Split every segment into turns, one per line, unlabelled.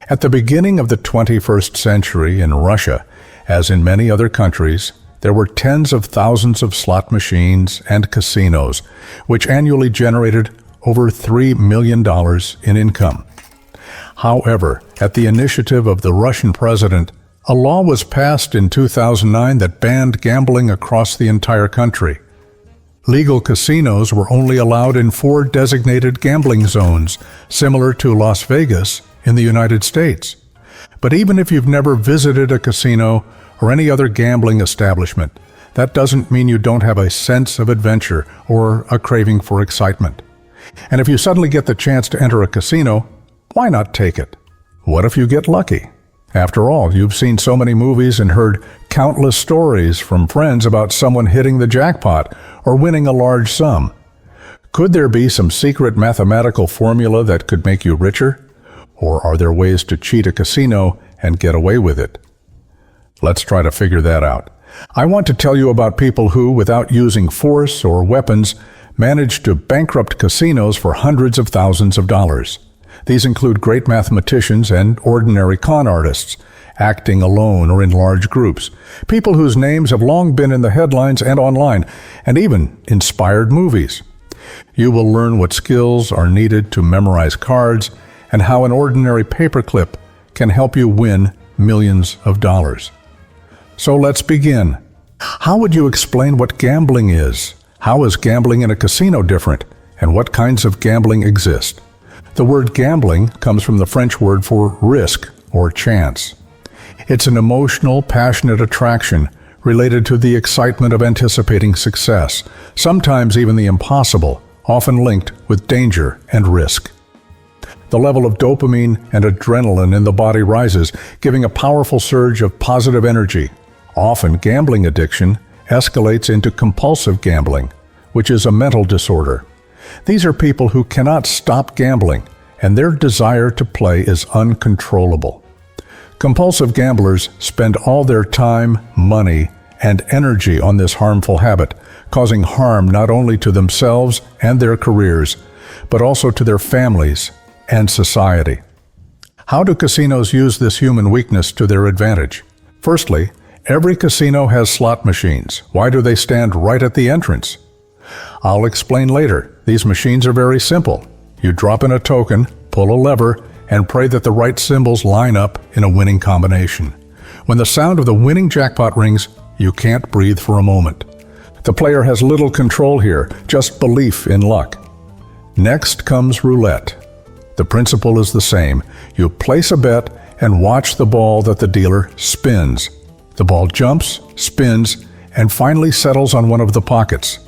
At the beginning of the 21st century in Russia, as in many other countries, there were tens of thousands of slot machines and casinos, which annually generated over $3 million in income. However, at the initiative of the Russian president, a law was passed in 2009 that banned gambling across the entire country. Legal casinos were only allowed in 4 designated gambling zones, similar to Las Vegas in the United States. But even if you've never visited a casino or any other gambling establishment, that doesn't mean you don't have a sense of adventure or a craving for excitement. And if you suddenly get the chance to enter a casino, why not take it? What if you get lucky? After all, you've seen so many movies and heard countless stories from friends about someone hitting the jackpot or winning a large sum. Could there be some secret mathematical formula that could make you richer? Or are there ways to cheat a casino and get away with it? Let's try to figure that out. I want to tell you about people who, without using force or weapons, managed to bankrupt casinos for hundreds of thousands of dollars. These include great mathematicians and ordinary con artists, acting alone or in large groups, people whose names have long been in the headlines and online, and even inspired movies. You will learn what skills are needed to memorize cards and how an ordinary paperclip can help you win millions of dollars. So let's begin. How would you explain what gambling is? How is gambling in a casino different? And what kinds of gambling exist? The word gambling comes from the French word for risk or chance. It's an emotional, passionate attraction related to the excitement of anticipating success, sometimes even the impossible, often linked with danger and risk. The level of dopamine and adrenaline in the body rises, giving a powerful surge of positive energy. Often, gambling addiction escalates into compulsive gambling, which is a mental disorder. These are people who cannot stop gambling, and their desire to play is uncontrollable. Compulsive gamblers spend all their time, money, and energy on this harmful habit, causing harm not only to themselves and their careers, but also to their families and society. How do casinos use this human weakness to their advantage? Firstly, every casino has slot machines. Why do they stand right at the entrance? I'll explain later. These machines are very simple. You drop in a token, pull a lever, and pray that the right symbols line up in a winning combination. When the sound of the winning jackpot rings, you can't breathe for a moment. The player has little control here, just belief in luck. Next comes roulette. The principle is the same. You place a bet and watch the ball that the dealer spins. The ball jumps, spins, and finally settles on one of the pockets.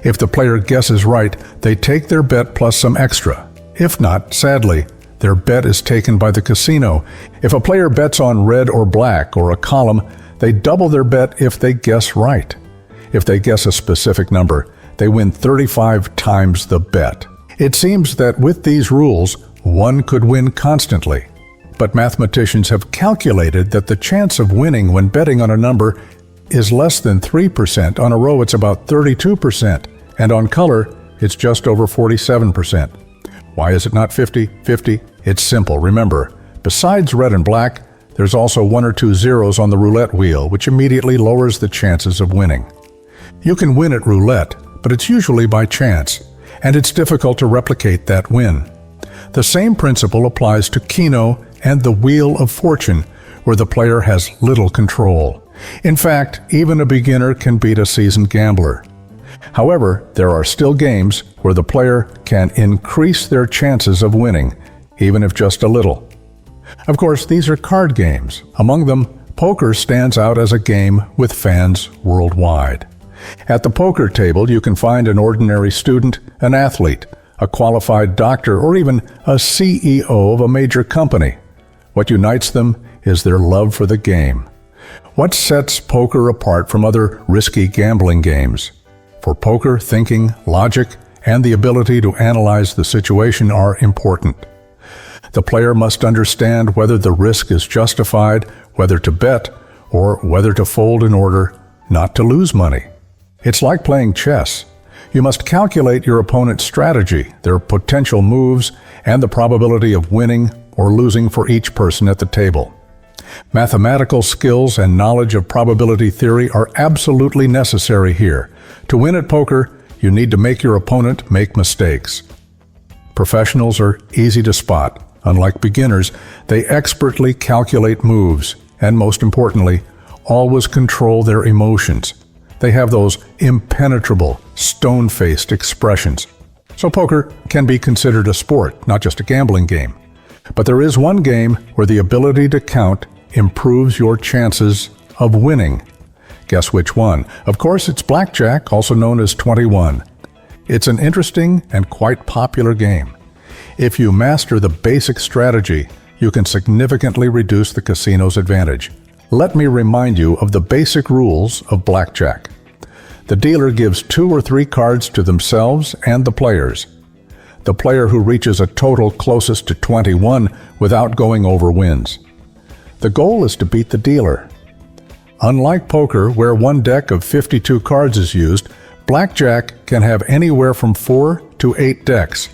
If the player guesses right, they take their bet plus some extra. If not, sadly, their bet is taken by the casino. If a player bets on red or black or a column, they double their bet if they guess right. If they guess a specific number, they win 35 times the bet. It seems that with these rules, one could win constantly. But mathematicians have calculated that the chance of winning when betting on a number is less than 3%. On a row, it's about 32%. And on color, it's just over 47%. Why is it not 50-50? It's simple. Remember, besides red and black, there's also 1 or 2 zeros on the roulette wheel, which immediately lowers the chances of winning. You can win at roulette, but it's usually by chance, and it's difficult to replicate that win. The same principle applies to Keno and the Wheel of Fortune, where the player has little control. In fact, even a beginner can beat a seasoned gambler. However, there are still games where the player can increase their chances of winning, even if just a little. Of course, these are card games. Among them, poker stands out as a game with fans worldwide. At the poker table, you can find an ordinary student, an athlete, a qualified doctor, or even a CEO of a major company. What unites them is their love for the game. What sets poker apart from other risky gambling games? For poker, thinking, logic, and the ability to analyze the situation are important. The player must understand whether the risk is justified, whether to bet, or whether to fold in order not to lose money. It's like playing chess. You must calculate your opponent's strategy, their potential moves, and the probability of winning or losing for each person at the table. Mathematical skills and knowledge of probability theory are absolutely necessary here. To win at poker, you need to make your opponent make mistakes. Professionals are easy to spot. Unlike beginners, they expertly calculate moves and, most importantly, always control their emotions. They have those impenetrable, stone-faced expressions. So poker can be considered a sport, not just a gambling game. But there is one game where the ability to count improves your chances of winning. Guess which one? Of course, it's blackjack, also known as 21. It's an interesting and quite popular game. If you master the basic strategy, you can significantly reduce the casino's advantage. Let me remind you of the basic rules of blackjack. The dealer gives 2 or 3 cards to themselves and the players. The player who reaches a total closest to 21 without going over wins. The goal is to beat the dealer. Unlike poker, where one deck of 52 cards is used, blackjack can have anywhere from 4 to 8 decks.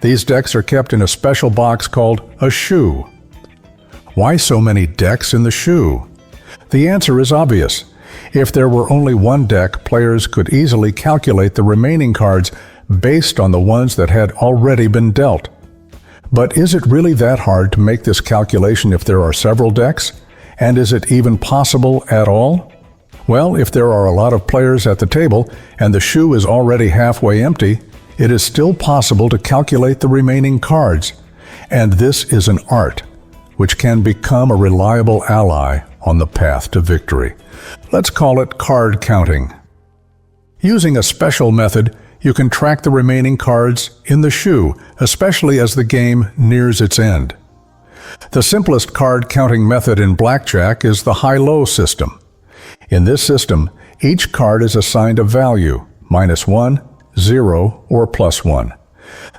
These decks are kept in a special box called a shoe. Why so many decks in the shoe? The answer is obvious. If there were only one deck, players could easily calculate the remaining cards based on the ones that had already been dealt. But is it really that hard to make this calculation if there are several decks? And is it even possible at all? Well, if there are a lot of players at the table and the shoe is already halfway empty, it is still possible to calculate the remaining cards. And this is an art which can become a reliable ally on the path to victory. Let's call it card counting. Using a special method, you can track the remaining cards in the shoe, especially as the game nears its end. The simplest card counting method in blackjack is the high-low system. In this system, each card is assigned a value, -1, 0, or +1.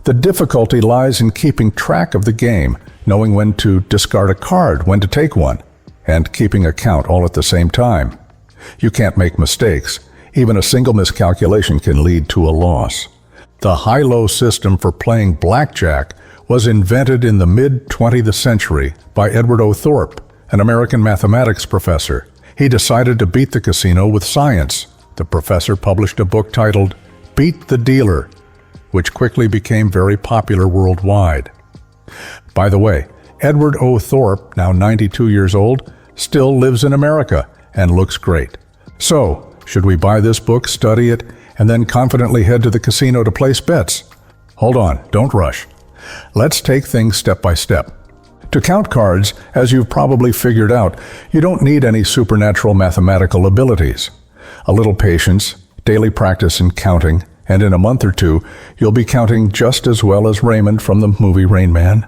The difficulty lies in keeping track of the game, knowing when to discard a card, when to take one, and keeping a count all at the same time. You can't make mistakes. Even a single miscalculation can lead to a loss. The high-low system for playing blackjack was invented in the mid-20th century by Edward O. Thorpe, an American mathematics professor. He decided to beat the casino with science. The professor published a book titled Beat the Dealer, which quickly became very popular worldwide. By the way, Edward O. Thorpe, now 92 years old, still lives in America and looks great. So, should we buy this book, study it, and then confidently head to the casino to place bets? Hold on, don't rush. Let's take things step by step. To count cards, as you've probably figured out, you don't need any supernatural mathematical abilities. A little patience, daily practice in counting, and in a month or two, you'll be counting just as well as Raymond from the movie Rain Man.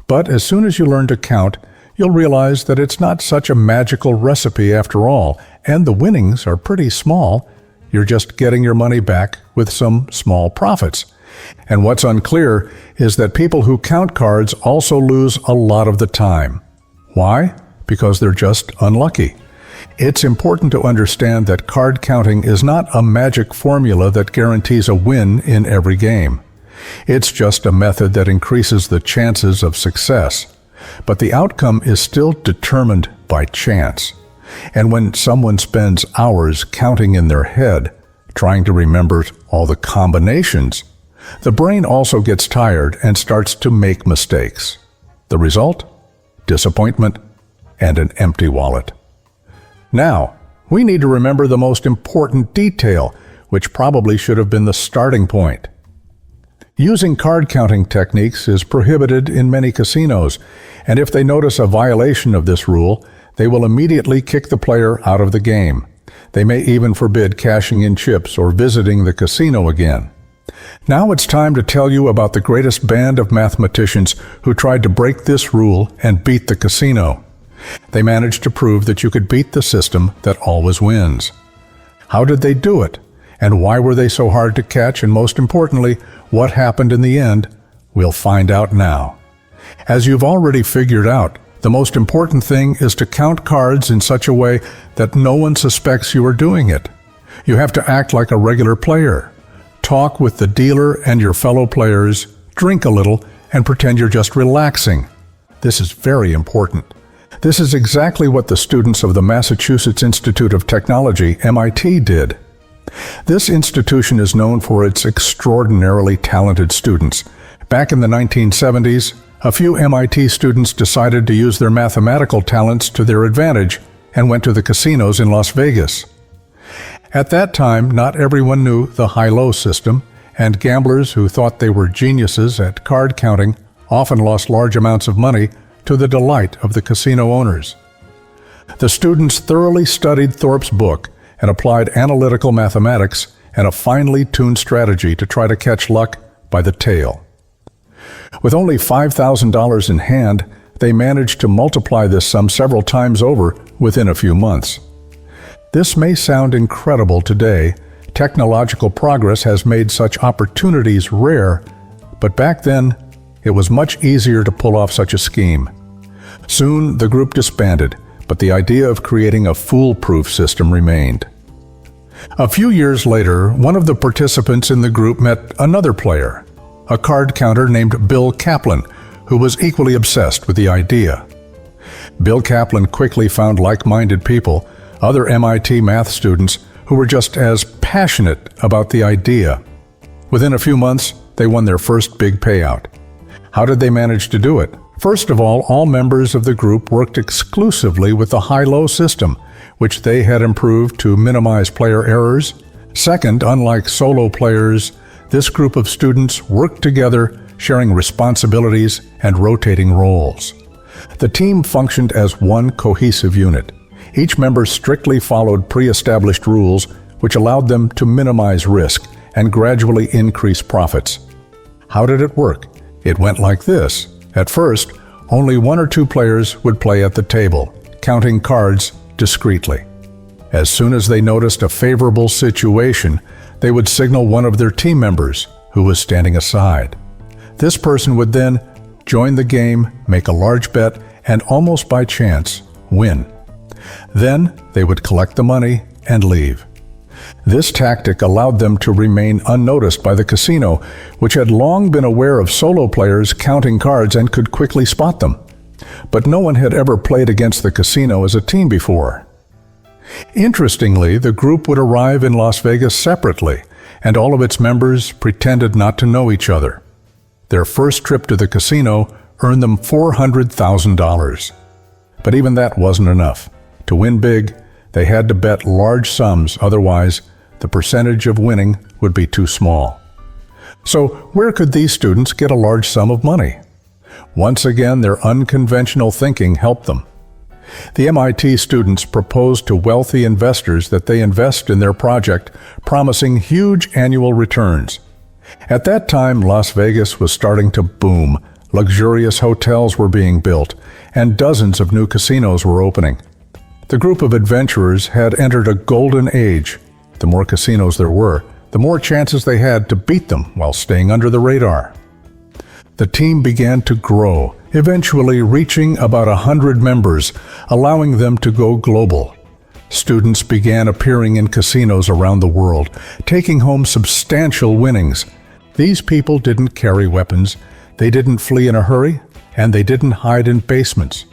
But as soon as you learn to count, you'll realize that it's not such a magical recipe after all, and the winnings are pretty small. You're just getting your money back with some small profits. And what's unclear is that people who count cards also lose a lot of the time. Why? Because they're just unlucky. It's important to understand that card counting is not a magic formula that guarantees a win in every game. It's just a method that increases the chances of success. But the outcome is still determined by chance. And when someone spends hours counting in their head, trying to remember all the combinations, the brain also gets tired and starts to make mistakes. The result? Disappointment and an empty wallet. Now, we need to remember the most important detail, which probably should have been the starting point. Using card counting techniques is prohibited in many casinos, and if they notice a violation of this rule, they will immediately kick the player out of the game. They may even forbid cashing in chips or visiting the casino again. Now it's time to tell you about the greatest band of mathematicians who tried to break this rule and beat the casino. They managed to prove that you could beat the system that always wins. How did they do it? And why were they so hard to catch? And most importantly, what happened in the end? We'll find out now. As you've already figured out, the most important thing is to count cards in such a way that no one suspects you are doing it. You have to act like a regular player. Talk with the dealer and your fellow players, drink a little, and pretend you're just relaxing. This is very important. This is exactly what the students of the Massachusetts Institute of Technology, MIT, did. This institution is known for its extraordinarily talented students. Back in the 1970s, a few MIT students decided to use their mathematical talents to their advantage and went to the casinos in Las Vegas. At that time, not everyone knew the high-low system, and gamblers who thought they were geniuses at card counting often lost large amounts of money to the delight of the casino owners. The students thoroughly studied Thorpe's book and applied analytical mathematics and a finely tuned strategy to try to catch luck by the tail. With only $5,000 in hand, they managed to multiply this sum several times over within a few months. This may sound incredible today. Technological progress has made such opportunities rare, but back then, it was much easier to pull off such a scheme. Soon, the group disbanded, but the idea of creating a foolproof system remained. A few years later, one of the participants in the group met another player, a card counter named Bill Kaplan, who was equally obsessed with the idea. Bill Kaplan quickly found like-minded people, other MIT math students, who were just as passionate about the idea. Within a few months, they won their first big payout. How did they manage to do it? First of all members of the group worked exclusively with the high-low system, which they had improved to minimize player errors. Second, unlike solo players, this group of students worked together, sharing responsibilities and rotating roles. The team functioned as one cohesive unit. Each member strictly followed pre-established rules, which allowed them to minimize risk and gradually increase profits. How did it work? It went like this. At first, only one or two players would play at the table, counting cards discreetly. As soon as they noticed a favorable situation, they would signal one of their team members, who was standing aside. This person would then join the game, make a large bet, and almost by chance, win. Then they would collect the money and leave. This tactic allowed them to remain unnoticed by the casino, which had long been aware of solo players counting cards and could quickly spot them. But no one had ever played against the casino as a team before. Interestingly, the group would arrive in Las Vegas separately, and all of its members pretended not to know each other. Their first trip to the casino earned them $400,000. But even that wasn't enough. To win big, they had to bet large sums, otherwise the percentage of winning would be too small. So where could these students get a large sum of money? Once again, their unconventional thinking helped them. The MIT students proposed to wealthy investors that they invest in their project, promising huge annual returns. At that time, Las Vegas was starting to boom. Luxurious hotels were being built, and dozens of new casinos were opening. The group of adventurers had entered a golden age. The more casinos there were, the more chances they had to beat them while staying under the radar. The team began to grow, eventually reaching about 100 members, allowing them to go global. Students began appearing in casinos around the world, taking home substantial winnings. These people didn't carry weapons, they didn't flee in a hurry, and they didn't hide in basements.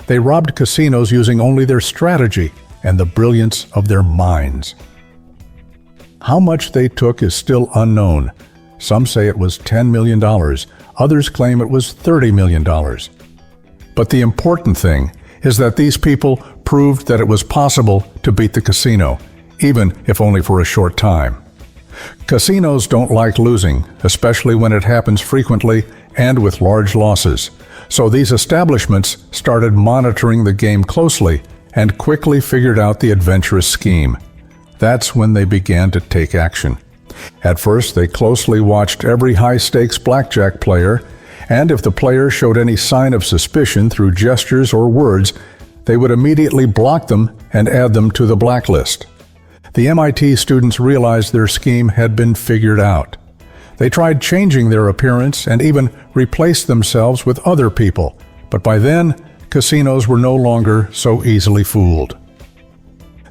They robbed casinos using only their strategy and the brilliance of their minds. How much they took is still unknown. Some say it was $10 million, others claim it was $30 million. But the important thing is that these people proved that it was possible to beat the casino, even if only for a short time. Casinos don't like losing, especially when it happens frequently and with large losses. So these establishments started monitoring the game closely and quickly figured out the adventurous scheme. That's when they began to take action. At first, they closely watched every high-stakes blackjack player, and if the player showed any sign of suspicion through gestures or words, they would immediately block them and add them to the blacklist. The MIT students realized their scheme had been figured out. They tried changing their appearance and even replaced themselves with other people, but by then, casinos were no longer so easily fooled.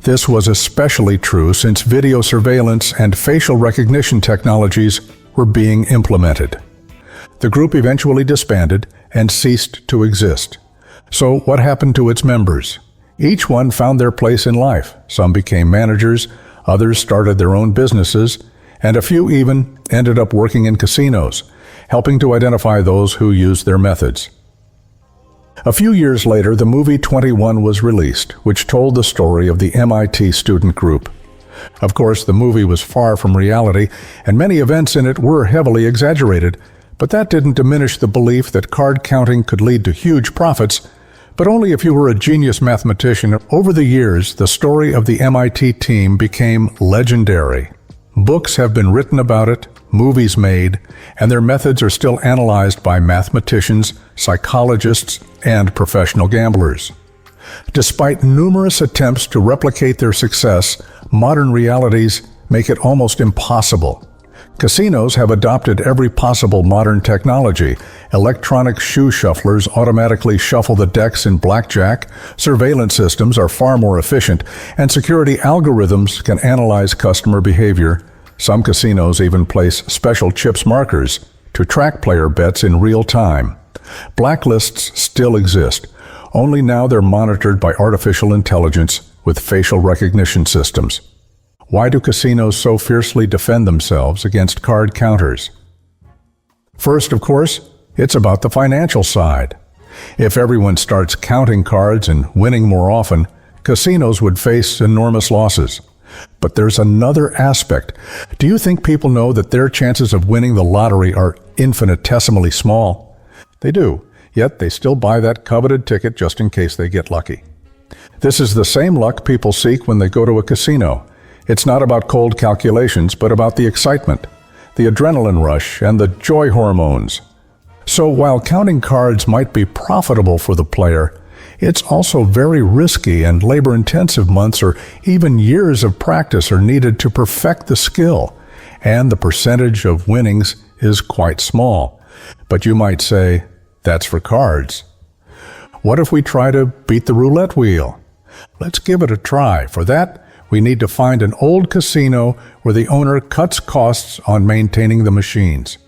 This was especially true since video surveillance and facial recognition technologies were being implemented. The group eventually disbanded and ceased to exist. So what happened to its members? Each one found their place in life. Some became managers, others started their own businesses, and a few even ended up working in casinos, helping to identify those who used their methods. A few years later, the movie 21 was released, which told the story of the MIT student group. Of course, the movie was far from reality, and many events in it were heavily exaggerated, but that didn't diminish the belief that card counting could lead to huge profits, but only if you were a genius mathematician. Over the years, the story of the MIT team became legendary. Books have been written about it, movies made, and their methods are still analyzed by mathematicians, psychologists, and professional gamblers. Despite numerous attempts to replicate their success, modern realities make it almost impossible. Casinos have adopted every possible modern technology. Electronic shoe shufflers automatically shuffle the decks in blackjack, surveillance systems are far more efficient, and security algorithms can analyze customer behavior. Some casinos even place special chips markers to track player bets in real time. Blacklists still exist, only now they're monitored by artificial intelligence with facial recognition systems. Why do casinos so fiercely defend themselves against card counters? First, of course, it's about the financial side. If everyone starts counting cards and winning more often, casinos would face enormous losses. But there's another aspect. Do you think people know that their chances of winning the lottery are infinitesimally small? They do, yet they still buy that coveted ticket just in case they get lucky. This is the same luck people seek when they go to a casino. It's not about cold calculations, but about the excitement, the adrenaline rush, and the joy hormones. So while counting cards might be profitable for the player, it's also very risky, and labor-intensive months or even years of practice are needed to perfect the skill, and the percentage of winnings is quite small. But you might say, that's for cards. What if we try to beat the roulette wheel? Let's give it a try. For that, we need to find an old casino where the owner cuts costs on maintaining the machines.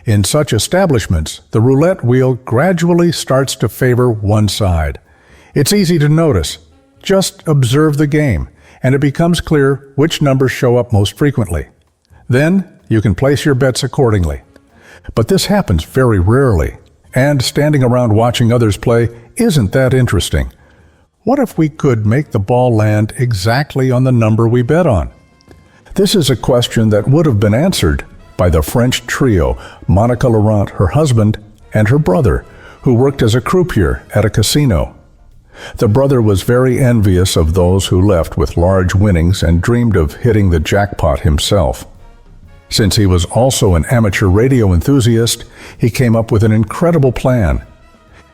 In such establishments, the roulette wheel gradually starts to favor one side. It's easy to notice. Just observe the game, and it becomes clear which numbers show up most frequently. Then, you can place your bets accordingly. But this happens very rarely, and standing around watching others play isn't that interesting. What if we could make the ball land exactly on the number we bet on? This is a question that would have been answered by the French trio, Monica Laurent, her husband, and her brother, who worked as a croupier at a casino. The brother was very envious of those who left with large winnings and dreamed of hitting the jackpot himself. Since he was also an amateur radio enthusiast, he came up with an incredible plan.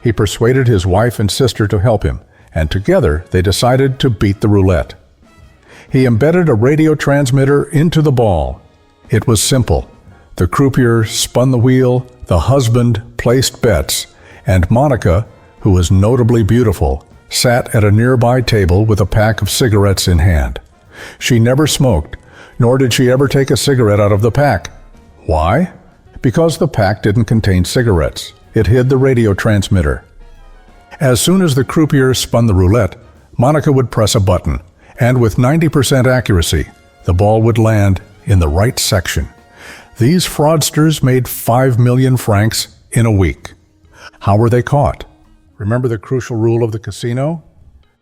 He persuaded his wife and sister to help him, and together they decided to beat the roulette. He embedded a radio transmitter into the ball. It was simple. The croupier spun the wheel, the husband placed bets, and Monica, who was notably beautiful, sat at a nearby table with a pack of cigarettes in hand. She never smoked, nor did she ever take a cigarette out of the pack. Why? Because the pack didn't contain cigarettes. It hid the radio transmitter. As soon as the croupier spun the roulette, Monica would press a button, and with 90% accuracy, the ball would land in the right section. These fraudsters made 5 million francs in a week. How were they caught? Remember the crucial rule of the casino?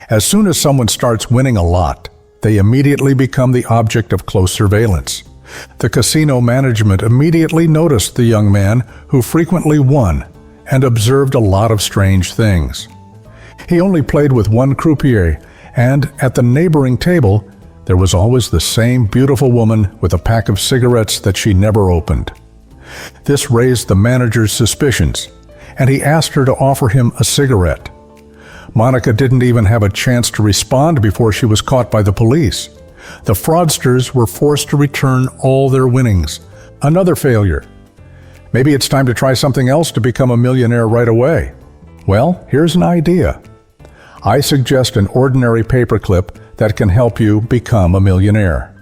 As soon as someone starts winning a lot, they immediately become the object of close surveillance. The casino management immediately noticed the young man who frequently won and observed a lot of strange things. He only played with one croupier, and at the neighboring table, there was always the same beautiful woman with a pack of cigarettes that she never opened. This raised the manager's suspicions, and he asked her to offer him a cigarette. Monica didn't even have a chance to respond before she was caught by the police. The fraudsters were forced to return all their winnings. Another failure. Maybe it's time to try something else to become a millionaire right away. Well, here's an idea. I suggest an ordinary paperclip that can help you become a millionaire.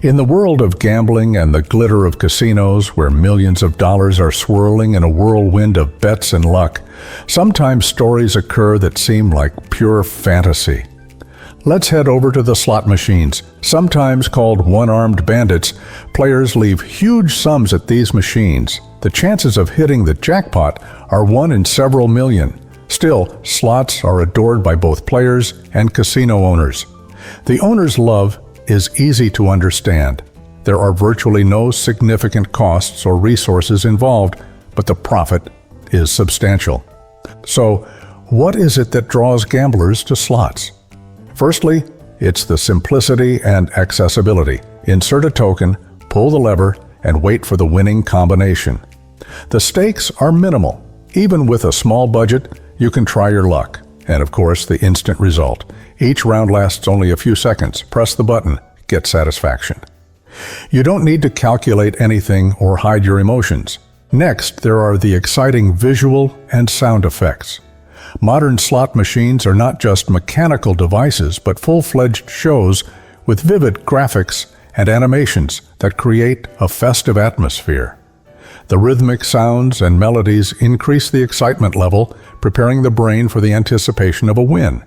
In the world of gambling and the glitter of casinos, where millions of dollars are swirling in a whirlwind of bets and luck, sometimes stories occur that seem like pure fantasy. Let's head over to the slot machines. Sometimes called one-armed bandits, players leave huge sums at these machines. The chances of hitting the jackpot are 1 in several million. Still, slots are adored by both players and casino owners. The owner's love is easy to understand. There are virtually no significant costs or resources involved, but the profit is substantial. So, what is it that draws gamblers to slots? Firstly, it's the simplicity and accessibility. Insert a token, pull the lever, and wait for the winning combination. The stakes are minimal. Even with a small budget, you can try your luck. And of course, the instant result. Each round lasts only a few seconds. Press the button, get satisfaction. You don't need to calculate anything or hide your emotions. Next, there are the exciting visual and sound effects. Modern slot machines are not just mechanical devices, but full-fledged shows with vivid graphics and animations that create a festive atmosphere. The rhythmic sounds and melodies increase the excitement level, preparing the brain for the anticipation of a win.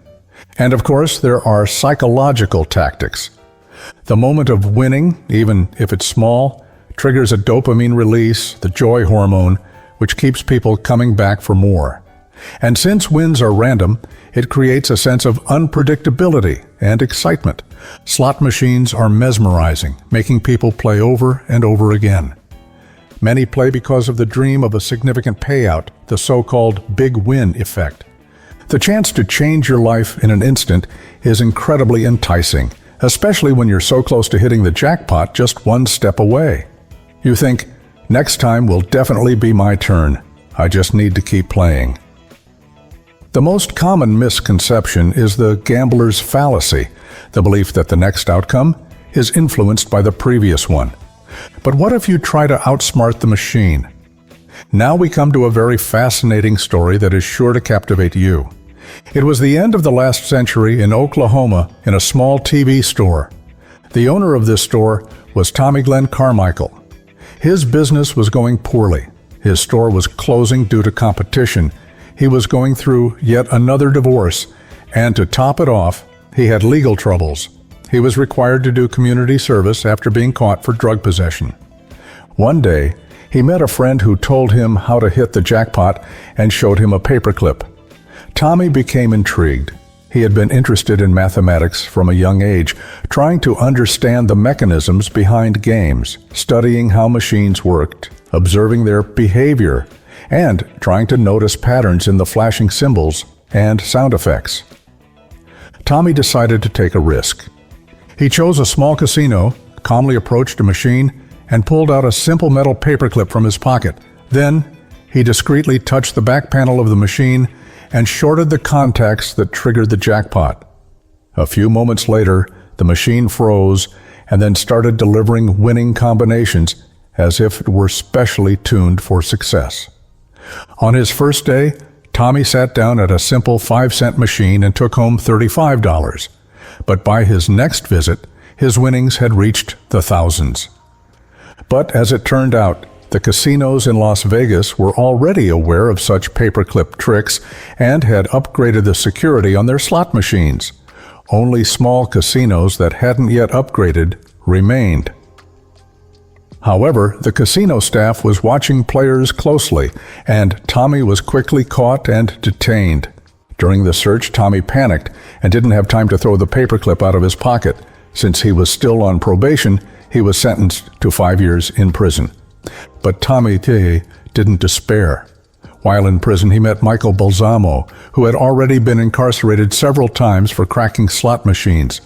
And of course, there are psychological tactics. The moment of winning, even if it's small, triggers a dopamine release, the joy hormone, which keeps people coming back for more. And since wins are random, it creates a sense of unpredictability and excitement. Slot machines are mesmerizing, making people play over and over again. Many play because of the dream of a significant payout, the so-called big win effect. The chance to change your life in an instant is incredibly enticing, especially when you're so close to hitting the jackpot just one step away. You think, next time will definitely be my turn. I just need to keep playing. The most common misconception is the gambler's fallacy, the belief that the next outcome is influenced by the previous one. But what if you try to outsmart the machine? Now we come to a very fascinating story that is sure to captivate you. It was the end of the last century in Oklahoma in a small TV store. The owner of this store was Tommy Glenn Carmichael. His business was going poorly. His store was closing due to competition. He was going through yet another divorce, and to top it off, he had legal troubles. He was required to do community service after being caught for drug possession. One day, he met a friend who told him how to hit the jackpot and showed him a paperclip. Tommy became intrigued. He had been interested in mathematics from a young age, trying to understand the mechanisms behind games, studying how machines worked, observing their behavior, and trying to notice patterns in the flashing symbols and sound effects. Tommy decided to take a risk. He chose a small casino, calmly approached a machine, and pulled out a simple metal paperclip from his pocket. Then, he discreetly touched the back panel of the machine and shorted the contacts that triggered the jackpot. A few moments later, the machine froze and then started delivering winning combinations as if it were specially tuned for success. On his first day, Tommy sat down at a simple 5-cent machine and took home $35. But by his next visit, his winnings had reached the thousands. But as it turned out, the casinos in Las Vegas were already aware of such paperclip tricks and had upgraded the security on their slot machines. Only small casinos that hadn't yet upgraded remained. However, the casino staff was watching players closely, and Tommy was quickly caught and detained. During the search, Tommy panicked and didn't have time to throw the paperclip out of his pocket. Since he was still on probation, he was sentenced to 5 years in prison. But Tommy didn't despair. While in prison, he met Michael Balsamo, who had already been incarcerated several times for cracking slot machines.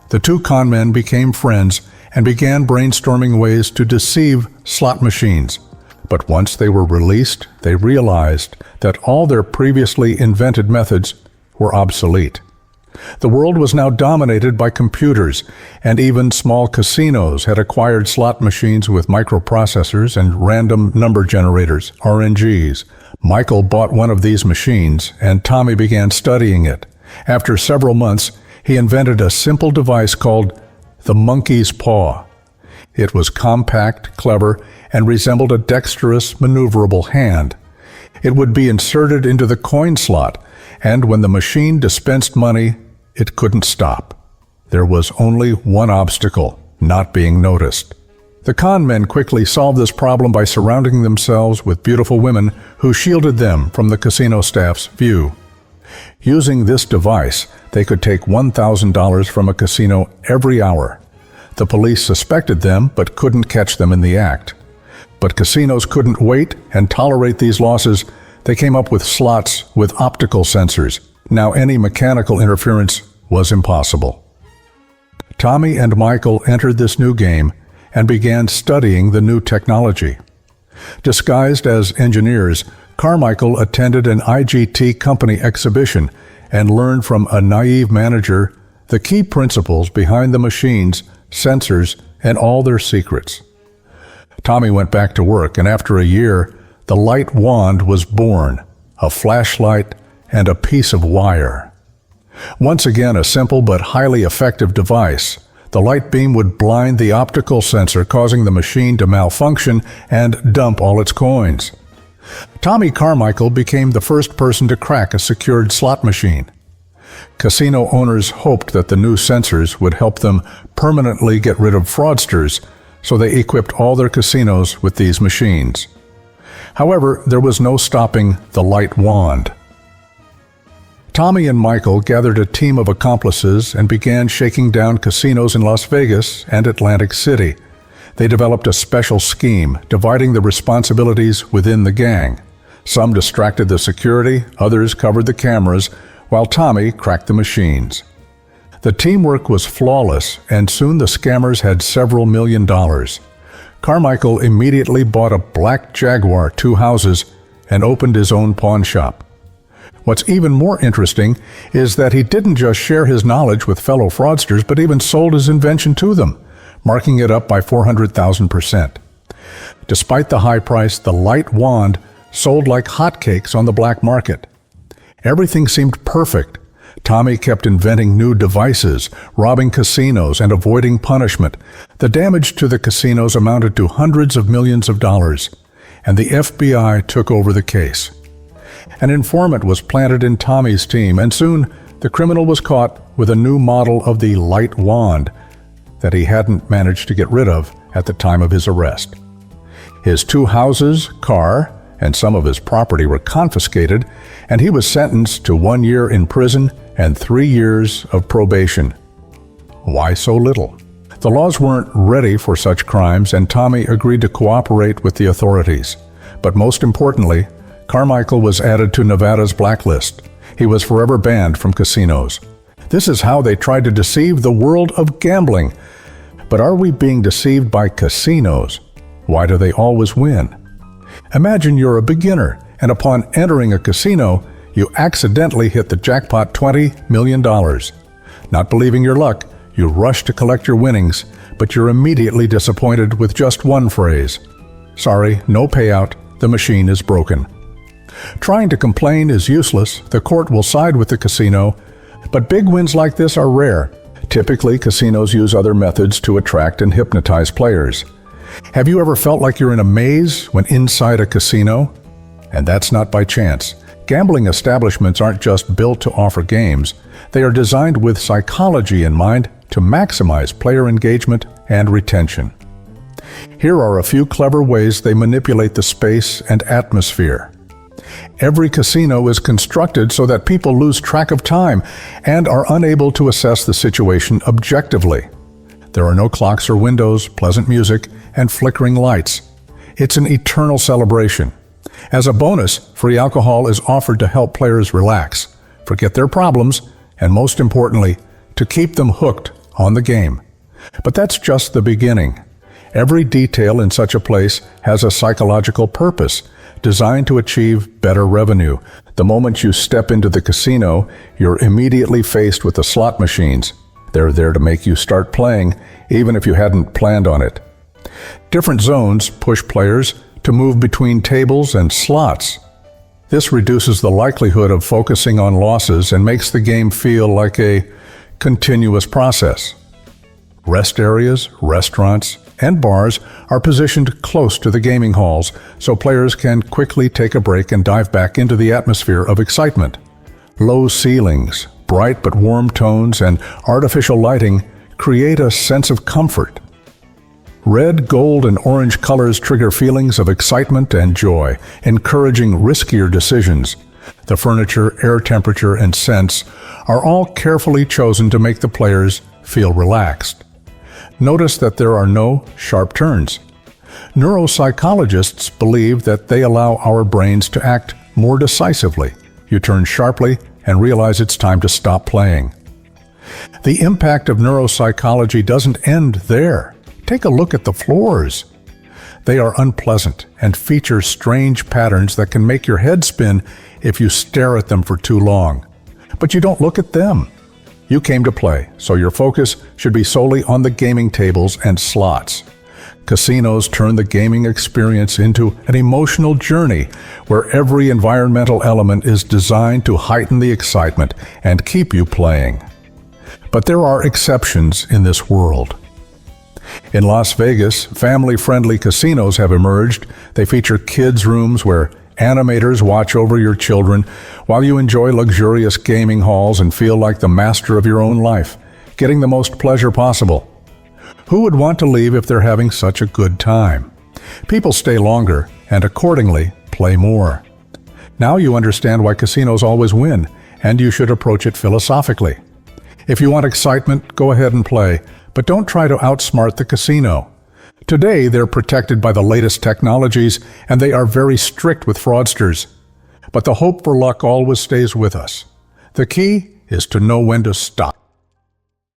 The two con men became friends and began brainstorming ways to deceive slot machines. But once they were released, they realized that all their previously invented methods were obsolete. The world was now dominated by computers, and even small casinos had acquired slot machines with microprocessors and random number generators, RNGs. Michael bought one of these machines, and Tommy began studying it. After several months, he invented a simple device called the monkey's paw. It was compact, clever, and resembled a dexterous, maneuverable hand. It would be inserted into the coin slot, and when the machine dispensed money, it couldn't stop. There was only one obstacle: not being noticed. The con men quickly solved this problem by surrounding themselves with beautiful women who shielded them from the casino staff's view. Using this device, they could take $1,000 from a casino every hour. The police suspected them but couldn't catch them in the act. But casinos couldn't wait and tolerate these losses. They came up with slots with optical sensors. Now any mechanical interference was impossible. Tommy and Michael entered this new game and began studying the new technology. Disguised as engineers, Carmichael attended an IGT company exhibition and learned from a naive manager the key principles behind the machines, sensors, and all their secrets. Tommy went back to work, and after a year, the light wand was born, a flashlight and a piece of wire. Once again, a simple but highly effective device. The light beam would blind the optical sensor, causing the machine to malfunction and dump all its coins. Tommy Carmichael became the first person to crack a secured slot machine. Casino owners hoped that the new sensors would help them permanently get rid of fraudsters, so they equipped all their casinos with these machines. However, there was no stopping the light wand. Tommy and Michael gathered a team of accomplices and began shaking down casinos in Las Vegas and Atlantic City. They developed a special scheme, dividing the responsibilities within the gang. Some distracted the security, others covered the cameras, while Tommy cracked the machines. The teamwork was flawless, and soon the scammers had several $1 million. Carmichael immediately bought a black Jaguar, 2 houses, and opened his own pawn shop. What's even more interesting is that he didn't just share his knowledge with fellow fraudsters, but even sold his invention to them, marking it up by 400,000%. Despite the high price, the light wand sold like hotcakes on the black market. Everything seemed perfect. Tommy kept inventing new devices, robbing casinos, and avoiding punishment. The damage to the casinos amounted to hundreds of millions of dollars, and the FBI took over the case. An informant was planted in Tommy's team, and soon the criminal was caught with a new model of the light wand that he hadn't managed to get rid of at the time of his arrest. His 2 houses, car, and some of his property were confiscated, and he was sentenced to 1 year in prison and 3 years of probation. Why so little? The laws weren't ready for such crimes, and Tommy agreed to cooperate with the authorities. But most importantly, Carmichael was added to Nevada's blacklist. He was forever banned from casinos. This is how they tried to deceive the world of gambling. But are we being deceived by casinos? Why do they always win? Imagine you're a beginner, and upon entering a casino, you accidentally hit the jackpot $20 million. Not believing your luck, you rush to collect your winnings, but you're immediately disappointed with just one phrase. Sorry, no payout, the machine is broken. Trying to complain is useless. The court will side with the casino, but big wins like this are rare. Typically, casinos use other methods to attract and hypnotize players. Have you ever felt like you're in a maze when inside a casino? And that's not by chance. Gambling establishments aren't just built to offer games. They are designed with psychology in mind to maximize player engagement and retention. Here are a few clever ways they manipulate the space and atmosphere. Every casino is constructed so that people lose track of time and are unable to assess the situation objectively. There are no clocks or windows, pleasant music, and flickering lights. It's an eternal celebration. As a bonus, free alcohol is offered to help players relax, forget their problems, and most importantly, to keep them hooked on the game. But that's just the beginning. Every detail in such a place has a psychological purpose, designed to achieve better revenue. The moment you step into the casino, you're immediately faced with the slot machines. They're there to make you start playing, even if you hadn't planned on it. Different zones push players to move between tables and slots. This reduces the likelihood of focusing on losses and makes the game feel like a continuous process. Rest areas, restaurants, and bars are positioned close to the gaming halls, so players can quickly take a break and dive back into the atmosphere of excitement. Low ceilings, bright but warm tones, and artificial lighting create a sense of comfort. Red, gold, and orange colors trigger feelings of excitement and joy, encouraging riskier decisions. The furniture, air temperature, and scents are all carefully chosen to make the players feel relaxed. Notice that there are no sharp turns. Neuropsychologists believe that they allow our brains to act more decisively. You turn sharply and realize it's time to stop playing. The impact of neuropsychology doesn't end there. Take a look at the floors. They are unpleasant and feature strange patterns that can make your head spin if you stare at them for too long. But you don't look at them. You came to play, so your focus should be solely on the gaming tables and slots. Casinos turn the gaming experience into an emotional journey where every environmental element is designed to heighten the excitement and keep you playing. But there are exceptions in this world. In Las Vegas, family-friendly casinos have emerged. They feature kids' rooms where animators watch over your children while you enjoy luxurious gaming halls and feel like the master of your own life, getting the most pleasure possible. Who would want to leave if they're having such a good time? People stay longer and accordingly play more. Now you understand why casinos always win, and you should approach it philosophically. If you want excitement, go ahead and play, but don't try to outsmart the casino. Today, they're protected by the latest technologies, and they are very strict with fraudsters. But the hope for luck always stays with us. The key is to know when to stop.